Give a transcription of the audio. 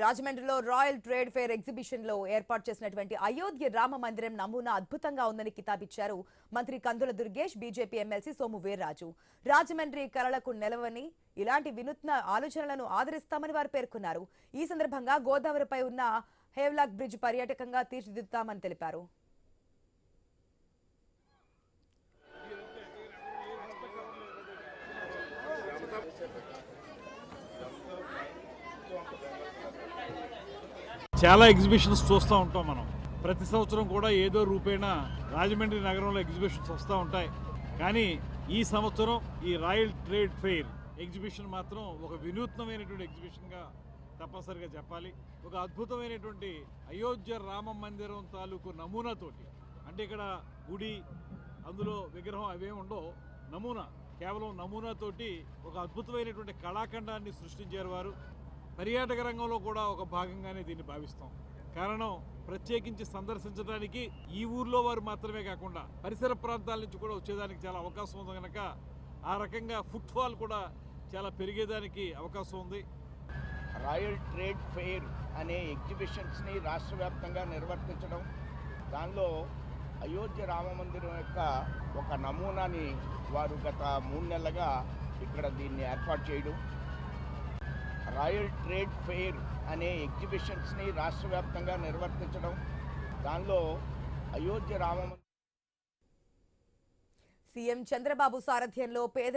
రాజమండ్రిలో royal trade fair exhibition లో ఏర్పాటు చేసినటువంటి అయోధ్య రామ మందిరం నమూనా అద్భుతంగా ఉందని కితాబిచ్చారు మంత్రి కందుల దుర్గేష్. బీజేపీ ఎమ్మెల్సీ సోము వీర్రాజు రాజమండ్రి కళలకు నెలవని ఇలాంటి వినూత్న ఆలోచనలను ఆదరిస్తామని వారు పేర్కొన్నారు. ఈ సందర్భంగా గోదావరిపై ఉన్న హేవ్లాక్ బ్రిడ్జ్ పర్యాటకంగా తీర్చిదిద్దుతామని తెలిపారు. చాలా ఎగ్జిబిషన్స్ చూస్తూ ఉంటాం మనం. ప్రతి సంవత్సరం కూడా ఏదో రూపేణా రాజమండ్రి నగరంలో ఎగ్జిబిషన్స్ వస్తూ ఉంటాయి. కానీ ఈ సంవత్సరం ఈ రాయల్ ట్రేడ్ ఫెయిర్ ఎగ్జిబిషన్ మాత్రం ఒక వినూత్నమైనటువంటి ఎగ్జిబిషన్గా తప్పనిసరిగా చెప్పాలి. ఒక అద్భుతమైనటువంటి అయోధ్య రామ మందిరం తాలూకు నమూనాతోటి, అంటే ఇక్కడ గుడి అందులో విగ్రహం అవేమి ఉండవు, నమూనా, కేవలం నమూనాతోటి ఒక అద్భుతమైనటువంటి కళాఖండాన్ని సృష్టించారు వారు. పర్యాటక రంగంలో కూడా ఒక భాగంగానే దీన్ని భావిస్తాం. కారణం ప్రత్యేకించి సందర్శించడానికి ఈ ఊర్లో వారు మాత్రమే కాకుండా పరిసర ప్రాంతాల నుంచి కూడా వచ్చేదానికి చాలా అవకాశం ఉంది కనుక ఆ రకంగా ఫుట్ఫాల్ కూడా చాలా పెరిగేదానికి అవకాశం ఉంది. రాయల్ ట్రేడ్ ఫెయిర్ అనే ఎగ్జిబిషన్స్ని రాష్ట్ర వ్యాప్తంగా నిర్వర్తించడం, దానిలో అయోధ్య రామ మందిరం యొక్క ఒక నమూనాని వారు గత 3 నెలలుగా ఇక్కడ దీన్ని ఏర్పాటు చేయడం, రాయల్ ట్రేడ్ ఫెయిర్ అనే ఎగ్జిబిషన్స్ని రాష్ట్ర వ్యాప్తంగా నిర్వర్తించడం, దానిలో అయోధ్య రామ సీఎం చంద్రబాబు సారథ్యంలో పేద